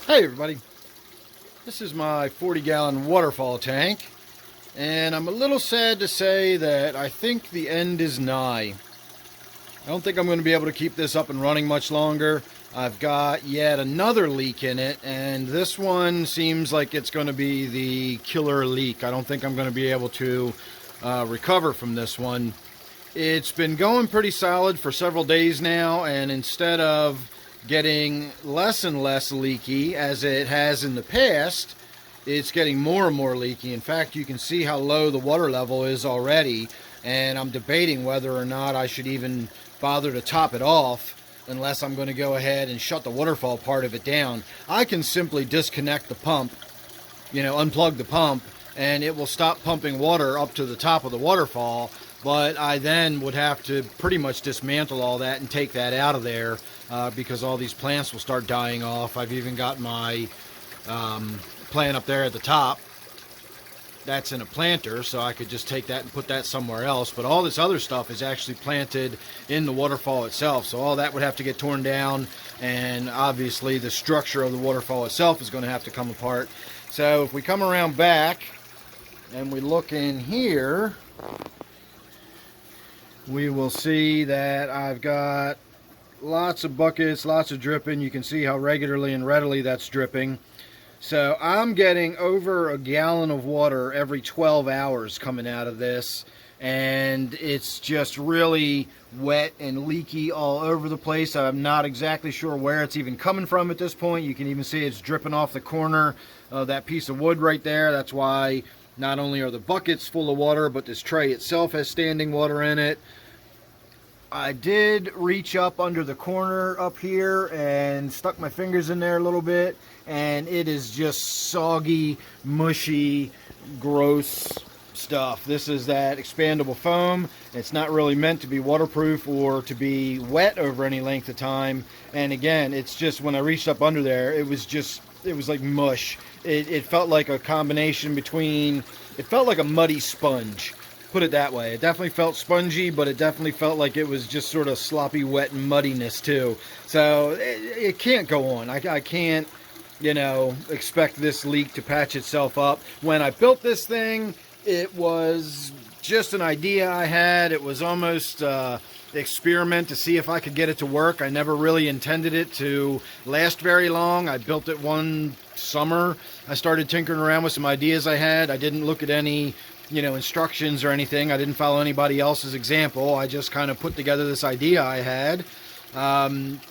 Hey everybody, this is my 40-gallon waterfall tank, and I'm a little sad to say that I think the end is nigh. I don't think I'm going to be able to keep this up and running much longer. I've got yet another leak in it, and this one seems like it's going to be the killer leak. I don't think I'm going to be able to recover from this one. It's been going pretty solid for several days now, and instead of getting less and less leaky as it has in the past, it's getting more and more leaky. In fact, you can see how low the water level is already, and I'm debating whether or not I should even bother to top it off unless I'm going to go ahead and shut the waterfall part of it down. I can simply disconnect the pump, unplug the pump, and it will stop pumping water up to the top of the waterfall. But I then would have to pretty much dismantle all that and take that out of there because all these plants will start dying off. I've even got my plant up there at the top. That's in a planter, so I could just take that and put that somewhere else. But all this other stuff is actually planted in the waterfall itself. So all that would have to get torn down, and obviously the structure of the waterfall itself is going to have to come apart. So if we come around back and we look in here, we will see that I've got lots of buckets, lots of dripping. You can see how regularly and readily that's dripping. So I'm getting over a gallon of water every 12 hours coming out of this, and it's just really wet and leaky all over the place. I'm not exactly sure where it's even coming from at this point. You can even see it's dripping off the corner of that piece of wood right there. That's why not only are the buckets full of water, but this tray itself has standing water in it. I did reach up under the corner up here and stuck my fingers in there a little bit, and it is just soggy, mushy, gross stuff. This is that expandable foam. It's not really meant to be waterproof or to be wet over any length of time. And again, it's just, when I reached up under there, it was like mush. It felt like a combination between, it felt like a muddy sponge. Put it that way. It definitely felt spongy, but it definitely felt like it was just sort of sloppy, wet, and muddiness too. So it can't go on. I can't, expect this leak to patch itself up. When I built this thing, it was just an idea I had. It was almost experiment to see if I could get it to work. I never really intended it to last very long. I built it one summer. I started tinkering around with some ideas I had. I didn't look at any instructions or anything. I didn't follow anybody else's example. I just kind of put together this idea I had,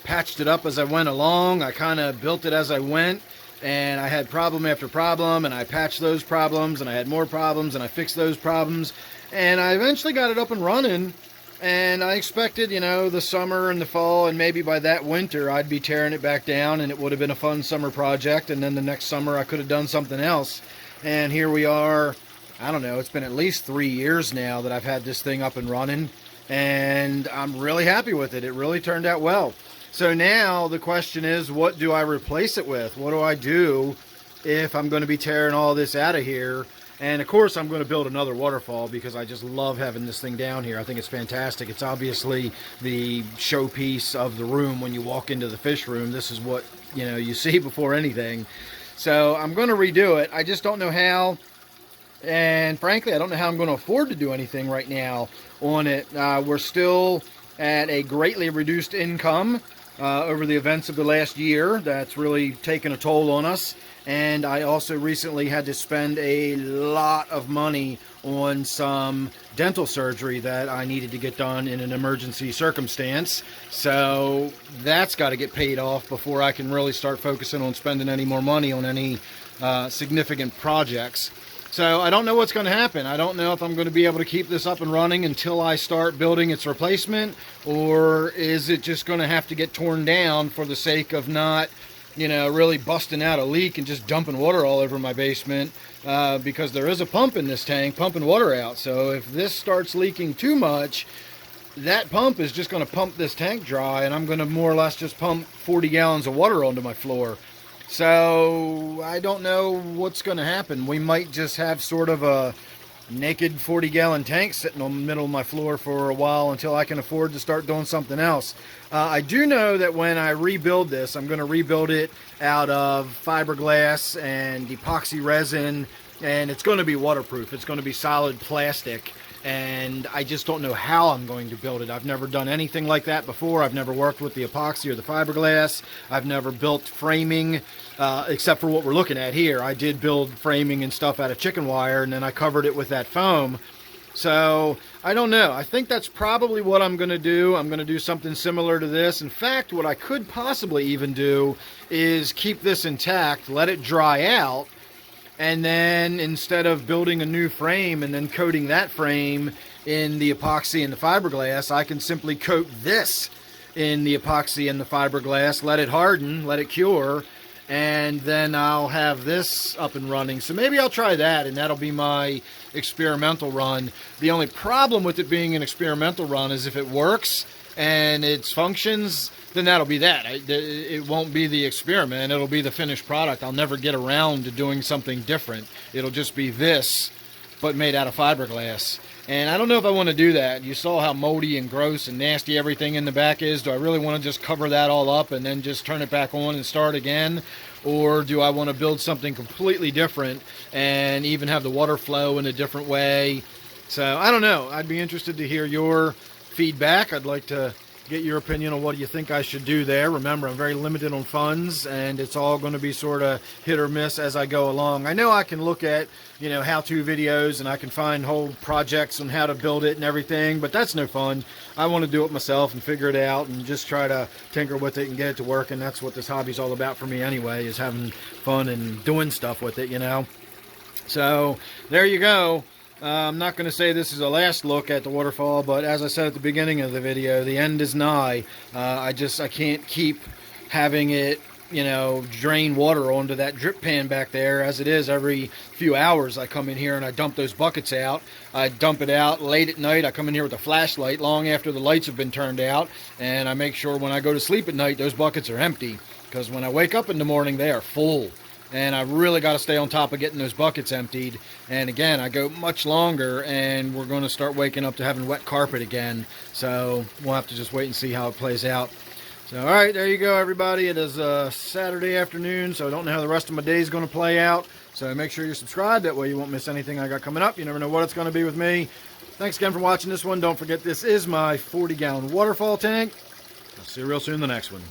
patched it up as I went along. I kind of built it as I went, and I had problem after problem, and I patched those problems, and I had more problems, and I fixed those problems, and I eventually got it up and running. And I expected, the summer and the fall, and maybe by that winter I'd be tearing it back down, and it would have been a fun summer project, and then the next summer I could have done something else. And here we are. I don't know, it's been at least 3 years now that I've had this thing up and running, and I'm really happy with it. It really turned out well. So now the question is, what do I replace it with? What do I do if I'm going to be tearing all this out of here? And of course I'm going to build another waterfall because I just love having this thing down here. I think it's fantastic. It's obviously the showpiece of the room when you walk into the fish room. This is what you see before anything. So I'm going to redo it. I just don't know how. And frankly, I don't know how I'm going to afford to do anything right now on it. We're still at a greatly reduced income over the events of the last year. That's really taken a toll on us. And I also recently had to spend a lot of money on some dental surgery that I needed to get done in an emergency circumstance. So that's got to get paid off before I can really start focusing on spending any more money on any significant projects. So I don't know what's going to happen. I don't know if I'm going to be able to keep this up and running until I start building its replacement, or is it just going to have to get torn down for the sake of not, really busting out a leak and just dumping water all over my basement, because there is a pump in this tank pumping water out. So if this starts leaking too much, that pump is just going to pump this tank dry, and I'm going to more or less just pump 40 gallons of water onto my floor. So I don't know what's going to happen. We might just have sort of a naked 40-gallon tank sitting on the middle of my floor for a while until I can afford to start doing something else. I do know that when I rebuild this, I'm going to rebuild it out of fiberglass and epoxy resin, and it's going to be waterproof. It's going to be solid plastic, and I just don't know how I'm going to build it. I've never done anything like that before. I've never worked with the epoxy or the fiberglass. I've never built framing, except for what we're looking at here. I did build framing and stuff out of chicken wire, and then I covered it with that foam. So I don't know. I think that's probably what I'm going to do. I'm going to do something similar to this. In fact, what I could possibly even do is keep this intact, let it dry out, and then instead of building a new frame and then coating that frame in the epoxy and the fiberglass, I can simply coat this in the epoxy and the fiberglass, let it harden, let it cure, and then I'll have this up and running. So maybe I'll try that, and that'll be my experimental run. The only problem with it being an experimental run is if it works and it functions, then that'll be that. It won't be the experiment, it'll be the finished product. I'll never get around to doing something different. It'll just be this, but made out of fiberglass. And I don't know if I want to do that. You saw how moldy and gross and nasty everything in the back is. Do I really want to just cover that all up and then just turn it back on and start again? Or do I want to build something completely different and even have the water flow in a different way? So I don't know. I'd be interested to hear your feedback. I'd like to get your opinion on what you think I should do there. Remember, I'm very limited on funds, and it's all going to be sort of hit or miss as I go along. I know I can look at, how-to videos, and I can find whole projects on how to build it and everything, but that's no fun. I want to do it myself and figure it out and just try to tinker with it and get it to work, and that's what this hobby's all about for me anyway, is having fun and doing stuff with it, So, there you go. I'm not going to say this is a last look at the waterfall, but as I said at the beginning of the video, the end is nigh. I can't keep having it, drain water onto that drip pan back there. As it is, every few hours I come in here and I dump those buckets out. I dump it out late at night. I come in here with a flashlight long after the lights have been turned out, and I make sure when I go to sleep at night, those buckets are empty, because when I wake up in the morning, they are full. And I really got to stay on top of getting those buckets emptied. And again, I go much longer, and we're going to start waking up to having wet carpet again. So we'll have to just wait and see how it plays out. So, all right, there you go, everybody. It is a Saturday afternoon, so I don't know how the rest of my day is going to play out. So make sure you're subscribed. That way you won't miss anything I got coming up. You never know what it's going to be with me. Thanks again for watching this one. Don't forget, this is my 40-gallon waterfall tank. I'll see you real soon in the next one.